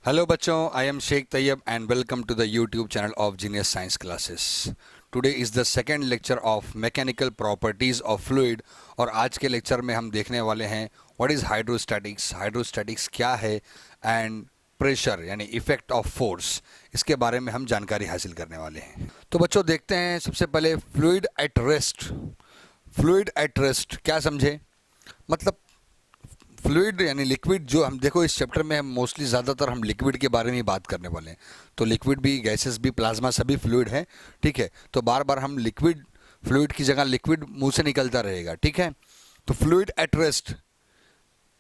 Hello बच्चों, I am Sheikh Tayyab and welcome to the YouTube channel of Genius Science Classes. Today is the second lecture of mechanical properties of fluid और आज के lecture में हम देखने वाले हैं what is hydrostatics, hydrostatics क्या है and प्रेशर यानी इफेक्ट ऑफ फोर्स, इसके बारे में हम जानकारी हासिल करने वाले हैं। तो बच्चों देखते हैं सबसे पहले fluid at rest. Fluid at rest क्या समझे, मतलब फ्लूइड यानी लिक्विड जो हम देखो इस चैप्टर में हम मोस्टली ज़्यादातर हम लिक्विड के बारे में ही बात करने वाले हैं। तो लिक्विड भी, गैसेस भी, प्लाज्मा सभी फ्लूइड हैं, ठीक है। तो बार बार हम लिक्विड, फ्लूइड की जगह लिक्विड मुंह से निकलता रहेगा, ठीक है। तो फ्लूइड एट रेस्ट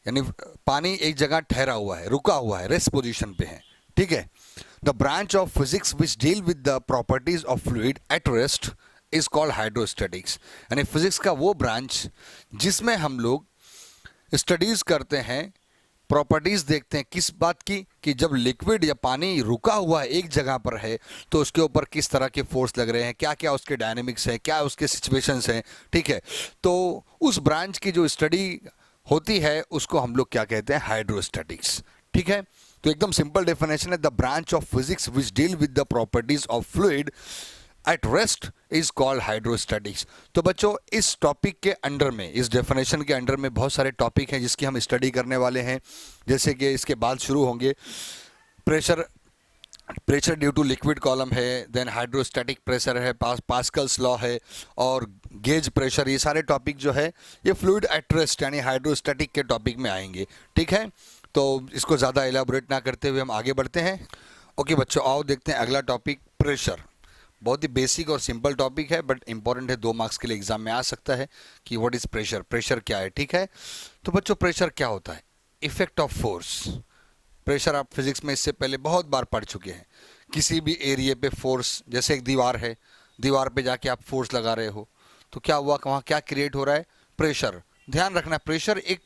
यानी पानी एक जगह ठहरा हुआ है, रुका हुआ है, रेस्ट पोजीशन पे है, ठीक है। The branch of physics which deal with the properties of fluid at rest is called hydrostatics. यानी फिजिक्स का वो ब्रांच जिसमें हम लोग स्टडीज करते हैं, प्रॉपर्टीज देखते हैं किस बात की, कि जब लिक्विड या पानी रुका हुआ है एक जगह पर है तो उसके ऊपर किस तरह के फोर्स लग रहे हैं, क्या क्या उसके डायनेमिक्स हैं, क्या उसके सिचुएशंस हैं, ठीक है। तो उस ब्रांच की जो स्टडी होती है उसको हम लोग क्या कहते हैं, हाइड्रोस्टैटिक्स, ठीक है। तो एकदम सिंपल डेफिनेशन है, the branch of physics which deal with the properties of fluid at rest is called hydrostatics. तो बच्चों इस टॉपिक के अंडर में, इस डेफिनेशन के अंडर में बहुत सारे टॉपिक हैं जिसकी हम स्टडी करने वाले हैं। जैसे कि इसके बाद शुरू होंगे pressure due to liquid column है, देन हाइड्रोस्टैटिक प्रेशर है, पास्कल्स लॉ है, और गेज प्रेशर। ये सारे टॉपिक जो है ये फ्लूइड एट रेस्ट यानी हाइड्रोस्टैटिक के टॉपिक में आएंगे, ठीक है। तो इसको ज़्यादा एलाबोरेट ना करते हुए हम आगे बढ़ते हैं। ओके बच्चों, आओ देखते हैं अगला टॉपिक, प्रेशर। बहुत ही बेसिक और सिंपल टॉपिक है बट इंपॉर्टेंट है, 2 मार्क्स के लिए एग्जाम में आ सकता है कि व्हाट इज प्रेशर, प्रेशर क्या है, ठीक है। तो बच्चों प्रेशर क्या होता है, इफेक्ट ऑफ फोर्स। प्रेशर आप फिजिक्स में इससे पहले बहुत बार पढ़ चुके हैं। किसी भी एरिया पे फोर्स, जैसे एक दीवार है, दीवार पे जाके आप फोर्स लगा रहे हो तो क्या हुआ, वहाँ क्या क्रिएट हो रहा है, प्रेशर। ध्यान रखना प्रेशर एक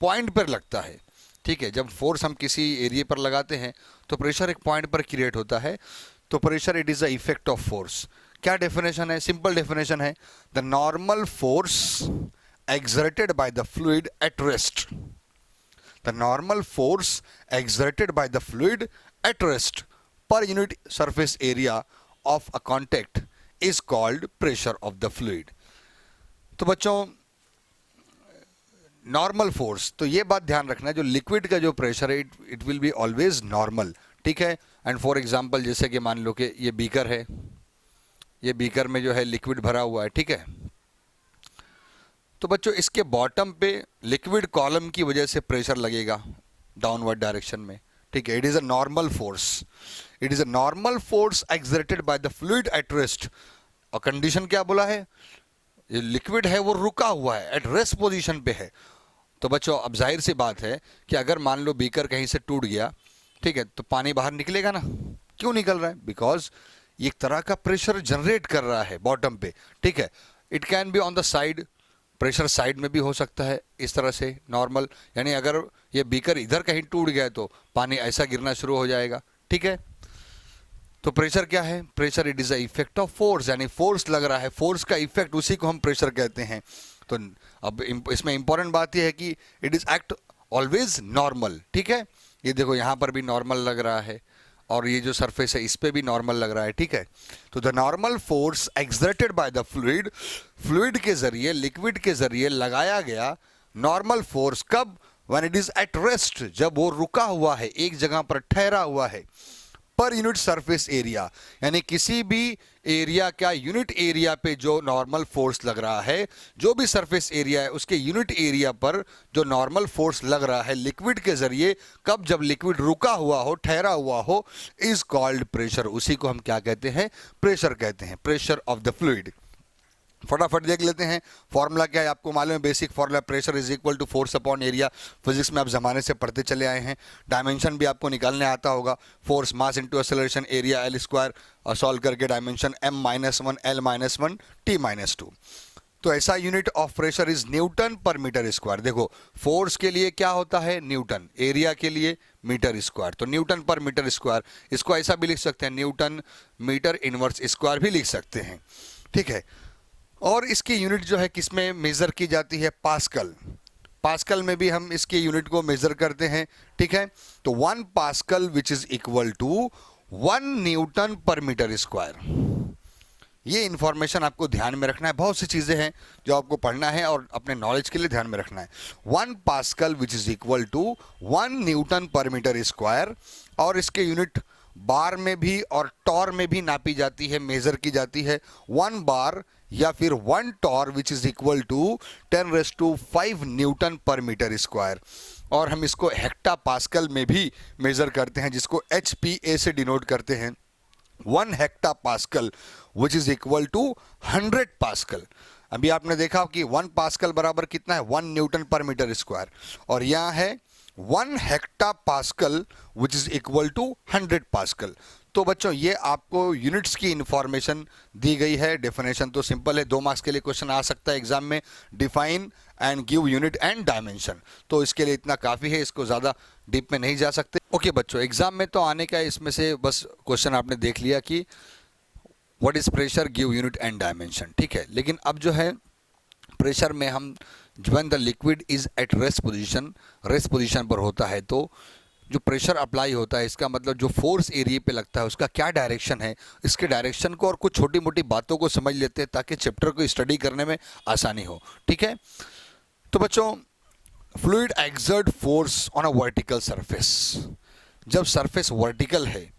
पॉइंट पर लगता है, ठीक है। जब फोर्स हम किसी एरिया पर लगाते हैं तो प्रेशर एक पॉइंट पर क्रिएट होता है। तो pressure it is a effect of force. क्या डेफिनेशन है, सिंपल डेफिनेशन है, the normal force exerted by the fluid at rest. The normal force exerted by the fluid at rest per unit surface area of a contact is called pressure of the fluid. तो बच्चों normal force, तो ये बात ध्यान रखना है, जो liquid का जो प्रेशर है it will be always normal, ठीक है। एंड फॉर एग्जांपल जैसे कि मान लो कि ये बीकर है, ये बीकर में जो है लिक्विड भरा हुआ है, ठीक है। तो बच्चों इसके बॉटम पे लिक्विड कॉलम की वजह से प्रेशर लगेगा डाउनवर्ड डायरेक्शन में, ठीक है। It is a normal force, it is a normal force exerted by the fluid at rest. और कंडीशन क्या बोला है, ये लिक्विड है वो रुका हुआ है, एट रेस्ट पोजीशन पे है। तो बच्चों अब जाहिर सी बात है कि अगर मान लो बीकर कहीं से टूट गया, ठीक है, तो पानी बाहर निकलेगा ना। क्यों निकल रहा है, बिकॉज एक तरह का प्रेशर जनरेट कर रहा है बॉटम पे, ठीक है। It can be on the side, pressure side में भी हो सकता है इस तरह से नॉर्मल, यानी अगर ये बीकर इधर कहीं टूट गया तो पानी ऐसा गिरना शुरू हो जाएगा, ठीक है। तो प्रेशर क्या है, pressure it is a effect of force, यानी फोर्स लग रहा है, फोर्स का इफेक्ट, उसी को हम प्रेशर कहते हैं। तो अब इसमें इंपॉर्टेंट बात यह है कि it is act always normal, ठीक है। ये देखो यहाँ पर भी नॉर्मल लग रहा है और ये जो सरफेस है इस पे भी नॉर्मल लग रहा है, ठीक है। तो the normal force exerted by the fluid, fluid के जरिए, लिक्विड के जरिए लगाया गया नॉर्मल फोर्स कब, when it is at rest, जब वो रुका हुआ है, एक जगह पर ठहरा हुआ है, पर यूनिट सरफेस एरिया, यानी किसी भी एरिया का यूनिट एरिया पे जो नॉर्मल फोर्स लग रहा है, जो भी सरफेस एरिया है उसके यूनिट एरिया पर जो नॉर्मल फोर्स लग रहा है लिक्विड के जरिए, कब, जब लिक्विड रुका हुआ हो, ठहरा हुआ हो, इज कॉल्ड प्रेशर। उसी को हम क्या कहते हैं, प्रेशर कहते हैं, प्रेशर ऑफ द फ्लूइड। फटाफट देख लेते हैं फॉर्मूला क्या है, आपको मालूम है basic formula, pressure is equal to force upon area. Physics में आप जमाने से पढ़ते चले आए हैं। डायमेंशन भी आपको निकालने आता होगा, force mass into acceleration area L square, और सॉल्व करके डायमेंशन m-1 l-1 t-2। तो ऐसा unit of pressure is Newton per metre square. देखो फोर्स के लिए क्या होता है न्यूटन, एरिया के लिए मीटर स्क्वायर, तो न्यूटन पर मीटर स्क्वायर। इसको ऐसा भी लिख सकते हैं, न्यूटन मीटर इनवर्स स्क्वायर भी लिख सकते हैं, ठीक है। और इसकी यूनिट जो है किस में मेजर की जाती है, पास्कल। पास्कल में भी हम इसके यूनिट को मेजर करते हैं, ठीक है। तो 1 pascal which is equal to 1 newton per metre square. ये इंफॉर्मेशन आपको ध्यान में रखना है, बहुत सी चीज़ें हैं जो आपको पढ़ना है और अपने नॉलेज के लिए ध्यान में रखना है। 1 pascal which is equal to 1 newton per metre square, और इसके यूनिट बार में भी और टॉर में भी नापी जाती है, मेजर की जाती है। 1 बार या फिर 1 torr which is equal to 10⁵ newton per metre square, और हम इसको हेक्टा पास्कल में भी मेजर करते हैं, जिसको HPA से डिनोट करते हैं। 1 hectopascal which is equal to 100 pascal. अभी आपने देखा कि 1 पास्कल बराबर कितना है, 1 न्यूटन पर मीटर स्क्वायर, और यहाँ है 1 hectopascal which is equal to 100 pascal. तो बच्चों ये आपको यूनिट्स की इंफॉर्मेशन दी गई है। डेफिनेशन तो सिंपल है, 2 मार्क्स के लिए क्वेश्चन आ सकता है एग्जाम में, define and give unit and dimension. तो इसके लिए इतना काफ़ी है, इसको ज़्यादा डीप में नहीं जा सकते। ओके बच्चों, एग्जाम में तो आने का है, इसमें से बस क्वेश्चन आपने देख लिया कि what is pressure, give unit and dimension, ठीक है। लेकिन अब जो है प्रेशर में हम when the liquid is at rest position पर होता है, तो जो प्रेशर अप्लाई होता है इसका मतलब जो फोर्स एरिया पे लगता है उसका क्या डायरेक्शन है, इसके डायरेक्शन को और कुछ छोटी मोटी बातों को समझ लेते हैं ताकि चैप्टर को स्टडी करने में आसानी हो, ठीक है। तो बच्चों, fluid exert force on a vertical surface. जब सरफेस वर्टिकल है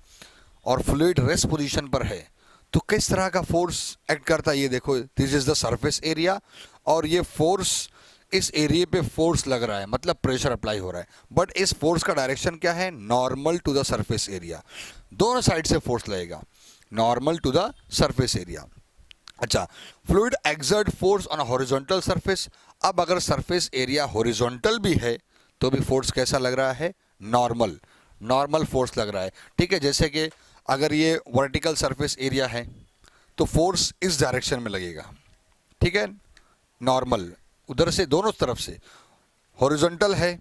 और फ्लूइड रेस्ट पोजीशन पर है तो किस तरह का फोर्स एक्ट करता है, ये देखो, this is the surface area, और ये फोर्स, इस एरिया पे फोर्स लग रहा है, मतलब प्रेशर अप्लाई हो रहा है। बट इस फोर्स का डायरेक्शन क्या है, normal to the surface area. दोनों साइड से फोर्स लगेगा, normal to the surface area. अच्छा, fluid exert force on a horizontal surface. अब अगर सरफेस एरिया हॉरिजॉन्टल भी है तो भी फोर्स कैसा लग रहा है, नॉर्मल फोर्स लग रहा है, ठीक है। जैसे कि अगर ये वर्टिकल सरफेस एरिया है तो फोर्स इस डायरेक्शन में लगेगा, ठीक है, नॉर्मल, उधर से दोनों तरफ से। हॉरिजॉन्टल है,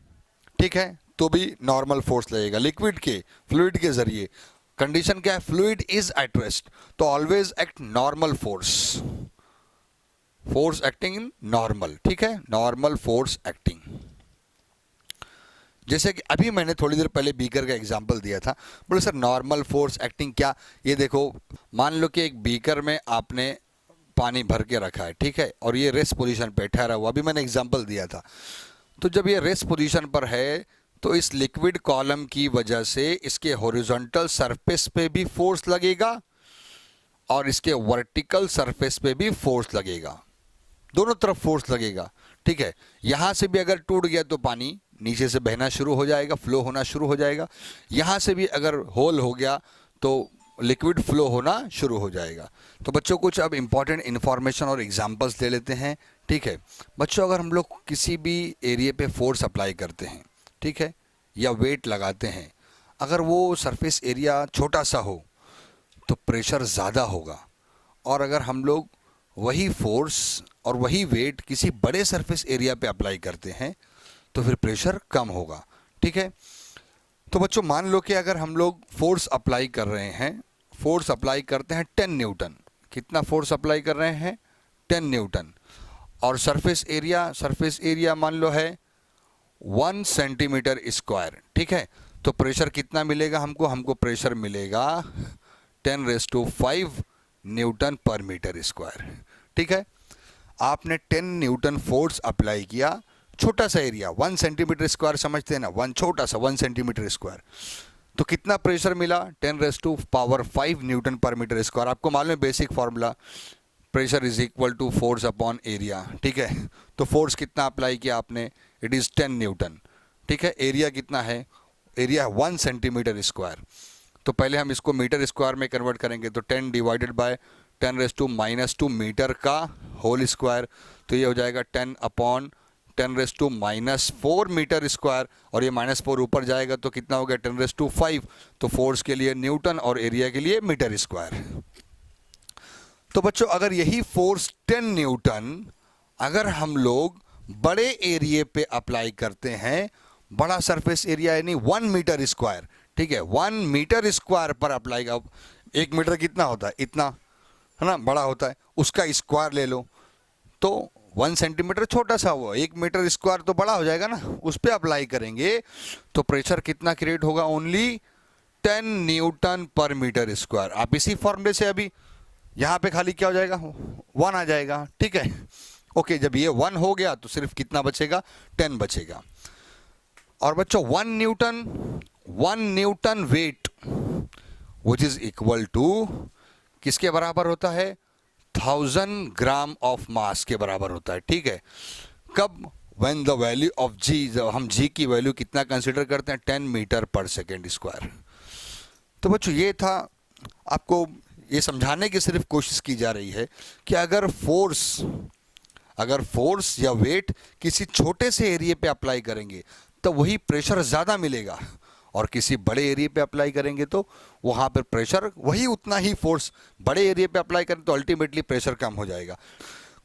ठीक है, तो भी नॉर्मल फोर्स लगेगा लिक्विड के, फ्लूइड के जरिए। कंडीशन क्या है, फ्लूइड इज एट रेस्ट, तो always act normal force acting in normal, ठीक है, नॉर्मल फोर्स एक्टिंग। जैसे कि अभी मैंने थोड़ी देर पहले बीकर का एग्जांपल दिया था, बोले सर नॉर्मल फोर्स एक्टिंग क्या, ये देखो, मान लो कि एक बीकर में आपने पानी भर के रखा है, ठीक है, और ये रेस्ट पोजीशन पे ठहरा हुआ, अभी मैंने एग्जांपल दिया था। तो जब ये रेस्ट पोजीशन पर है तो इस लिक्विड कॉलम की वजह से इसके हॉरिजॉन्टल सरफेस पे भी फोर्स लगेगा और इसके वर्टिकल सरफेस पे भी फोर्स लगेगा, दोनों तरफ फोर्स लगेगा, ठीक है। यहाँ से भी अगर टूट गया तो पानी नीचे से बहना शुरू हो जाएगा, फ्लो होना शुरू हो जाएगा। यहाँ से भी अगर होल हो गया तो लिक्विड फ्लो होना शुरू हो जाएगा। तो बच्चों, कुछ अब इम्पॉर्टेंट इन्फॉर्मेशन और एग्जांपल्स ले लेते हैं, ठीक है। बच्चों, अगर हम लोग किसी भी एरिया पे फोर्स अप्लाई करते हैं, ठीक है, या वेट लगाते हैं, अगर वो सरफेस एरिया छोटा सा हो तो प्रेशर ज़्यादा होगा, और अगर हम लोग वही फोर्स और वही वेट किसी बड़े सरफेस एरिया पे अप्लाई करते हैं तो फिर प्रेशर कम होगा, ठीक है। तो बच्चों, मान लो कि अगर हम लोग फोर्स अप्लाई कर रहे हैं, फोर्स अप्लाई करते हैं 10 न्यूटन, कितना फोर्स अप्लाई कर रहे हैं, 10 न्यूटन, और सरफेस एरिया मान लो है 1 सेंटीमीटर स्क्वायर, ठीक है। तो प्रेशर कितना मिलेगा हमको प्रेशर मिलेगा 10⁵ न्यूटन पर मीटर स्क्वायर, ठीक है। आपने 10 न्यूटन फोर्स अप्लाई किया, छोटा सा एरिया, 1 सेंटीमीटर स्क्वायर समझते हैं ना, छोटा सा 1 सेंटीमीटर स्क्वायर, तो कितना प्रेशर मिला, 10⁵ न्यूटन पर मीटर स्क्वायर। आपको मालूम है basic formula, pressure is equal to force upon area, ठीक है। तो फोर्स कितना अप्लाई किया आपने, इट इज़ 10 न्यूटन, ठीक है। एरिया कितना है, एरिया 1 सेंटीमीटर स्क्वायर, तो पहले हम इसको मीटर स्क्वायर में कन्वर्ट करेंगे, तो 10 डिवाइडेड बाय 10⁻² मीटर का होल स्क्वायर, तो ये हो जाएगा 10 अपॉन 10⁻⁻4 मीटर स्क्वायर, और ये -4 ऊपर जाएगा तो कितना हो गया 10⁵, तो फोर्स के लिए न्यूटन और एरिया के लिए मीटर स्क्वायर। तो बच्चों, अगर यही फोर्स 10 न्यूटन अगर हम लोग बड़े एरिया पे अप्लाई करते हैं, बड़ा सरफेस एरिया यानी 1 मीटर स्क्वायर, ठीक है, 1 मीटर स्क्वायर पर अप्लाई का, 1 मीटर कितना होता है, इतना है ना, बड़ा होता है, उसका स्क्वायर ले लो, तो 1 सेंटीमीटर छोटा सा हुआ, 1 मीटर स्क्वायर तो बड़ा हो जाएगा ना, उस पर अप्लाई करेंगे तो प्रेशर कितना क्रिएट होगा? Only 10 Newton per metre square. आप इसी फॉर्मूले से अभी यहाँ पे खाली क्या हो जाएगा? 1 आ जाएगा, ठीक है। ओके, जब ये 1 हो गया तो सिर्फ कितना बचेगा? 10 बचेगा। और बच्चों 1 newton weight which is equal to किसके बराबर होता है? 1000 ग्राम ऑफ मास के बराबर होता है, ठीक है। कब? व्हेन द वैल्यू ऑफ जी, जब हम जी की वैल्यू कितना कंसिडर करते हैं? 10 मीटर पर सेकेंड स्क्वायर। तो बच्चों ये था, आपको ये समझाने की सिर्फ कोशिश की जा रही है कि अगर फोर्स या वेट किसी छोटे से एरिया पे अप्लाई करेंगे तो वही प्रेशर ज़्यादा मिलेगा, और किसी बड़े एरिया पे अप्लाई करेंगे तो वहाँ पर प्रेशर वही उतना ही फोर्स बड़े एरिया पे अप्लाई करें तो अल्टीमेटली प्रेशर कम हो जाएगा।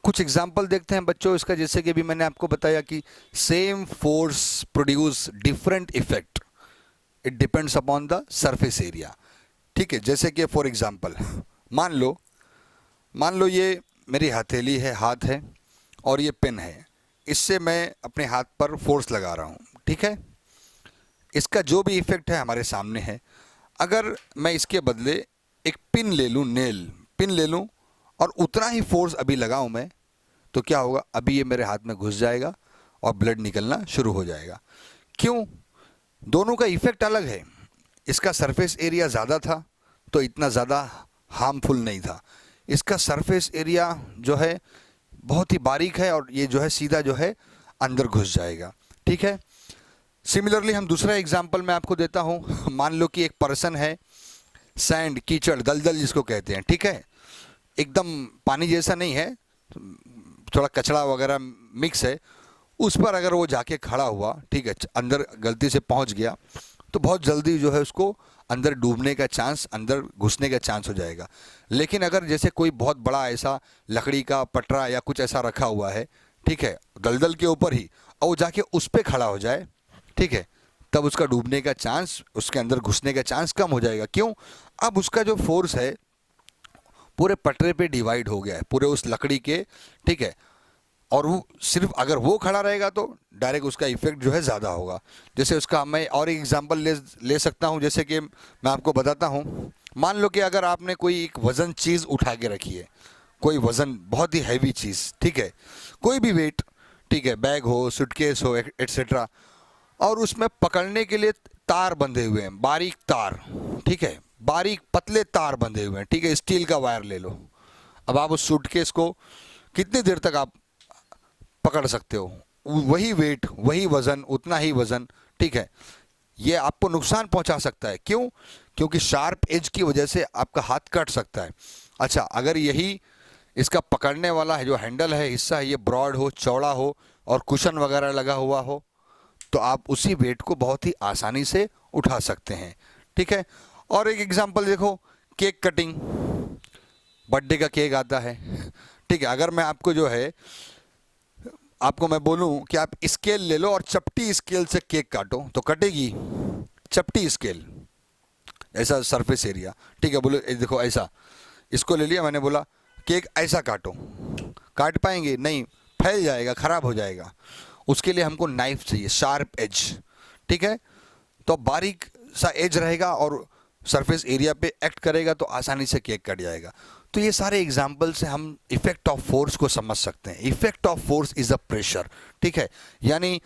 कुछ एग्जांपल देखते हैं बच्चों इसका, जैसे कि अभी मैंने आपको बताया कि same force produce different effect, it depends upon the surface area, ठीक है। जैसे कि फॉर एग्जांपल मान लो ये मेरी हथेली है, हाथ है, और ये पेन है, इससे मैं अपने हाथ पर फोर्स लगा रहा हूँ, ठीक है। इसका जो भी इफेक्ट है हमारे सामने है। अगर मैं इसके बदले एक पिन ले लूँ, नेल पिन ले लूँ, और उतना ही फोर्स अभी लगाऊँ मैं, तो क्या होगा? अभी ये मेरे हाथ में घुस जाएगा और ब्लड निकलना शुरू हो जाएगा। क्यों? दोनों का इफेक्ट अलग है। इसका सरफेस एरिया ज़्यादा था तो इतना ज़्यादा हार्मफुल नहीं था। इसका सरफेस एरिया जो है बहुत ही बारीक है, और ये जो है सीधा जो है अंदर घुस जाएगा, ठीक है। सिमिलरली हम दूसरा एग्जांपल मैं आपको देता हूँ। मान लो कि एक पर्सन है, सैंड, कीचड़, दलदल जिसको कहते हैं, ठीक है, एकदम पानी जैसा नहीं है, थोड़ा कचड़ा वगैरह मिक्स है, उस पर अगर वो जाके खड़ा हुआ, ठीक है, अंदर गलती से पहुंच गया तो बहुत जल्दी जो है उसको अंदर डूबने का चांस, अंदर घुसने का चांस हो जाएगा। लेकिन अगर जैसे कोई बहुत बड़ा ऐसा लकड़ी का पटरा या कुछ ऐसा रखा हुआ है, ठीक है, दलदल के ऊपर ही, और वो जाके उस पर खड़ा हो जाए, ठीक है, तब उसका डूबने का चांस, उसके अंदर घुसने का चांस कम हो जाएगा। क्यों? अब उसका जो फोर्स है पूरे पटरे पे डिवाइड हो गया है, पूरे उस लकड़ी के, ठीक है। और वो सिर्फ अगर वो खड़ा रहेगा तो डायरेक्ट उसका इफेक्ट जो है ज़्यादा होगा। जैसे उसका मैं और एक एग्जांपल ले सकता हूँ, जैसे कि मैं आपको बताता हूँ। मान लो कि अगर आपने कोई एक वज़न चीज़ उठा के रखी है, कोई वज़न बहुत ही हैवी चीज़, ठीक है, कोई भी वेट, ठीक है, बैग हो, सूटकेस हो, एट्सेट्रा, और उसमें पकड़ने के लिए तार बंधे हुए हैं, बारीक तार, ठीक है, बारीक पतले तार बंधे हुए हैं, ठीक है, स्टील का वायर ले लो। अब आप उस सूटकेस को कितनी देर तक आप पकड़ सकते हो? वही वेट, वही वज़न, उतना ही वज़न, ठीक है। ये आपको नुकसान पहुंचा सकता है। क्यों? क्योंकि शार्प एज की वजह से आपका हाथ कट सकता है। अच्छा, अगर यही इसका पकड़ने वाला है जो हैंडल है, हिस्सा है, ये ब्रॉड हो, चौड़ा हो, और कुशन वगैरह लगा हुआ हो, तो आप उसी वेट को बहुत ही आसानी से उठा सकते हैं, ठीक है। और एक एग्जांपल देखो, केक कटिंग, बर्थडे का केक आता है, ठीक है, अगर मैं आपको जो है, आपको मैं बोलूं कि आप स्केल ले लो और चपटी स्केल से केक काटो, तो कटेगी? चपटी स्केल, ऐसा सरफेस एरिया, ठीक है, बोलो देखो ऐसा, इसको ले लिया मैंने, बोला केक ऐसा काटो, काट पाएंगे? नहीं, फैल जाएगा, खराब हो जाएगा। उसके लिए हमको नाइफ चाहिए, शार्प एज, ठीक है। तो बारीक सा एज रहेगा और सरफेस एरिया पे एक्ट करेगा तो आसानी से केक कट जाएगा। तो ये सारे एग्जाम्पल से हम इफेक्ट ऑफ फोर्स को समझ सकते हैं। Effect of force is a pressure, ठीक है, यानी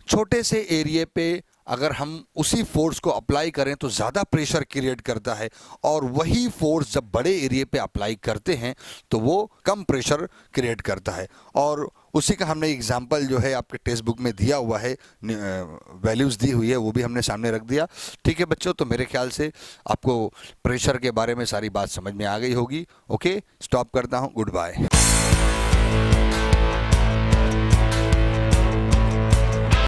छोटे से एरिया पे अगर हम उसी फोर्स को अप्लाई करें तो ज़्यादा प्रेशर क्रिएट करता है, और वही फोर्स जब बड़े एरिया पे अप्लाई करते हैं तो वो कम प्रेशर क्रिएट करता है। और उसी का हमने एग्जांपल जो है आपके टेक्स्ट बुक में दिया हुआ है, वैल्यूज़ दी हुई है, वो भी हमने सामने रख दिया, ठीक है बच्चों। तो मेरे ख्याल से आपको प्रेशर के बारे में सारी बात समझ में आ गई होगी। ओके, स्टॉप करता हूँ, गुड बाय।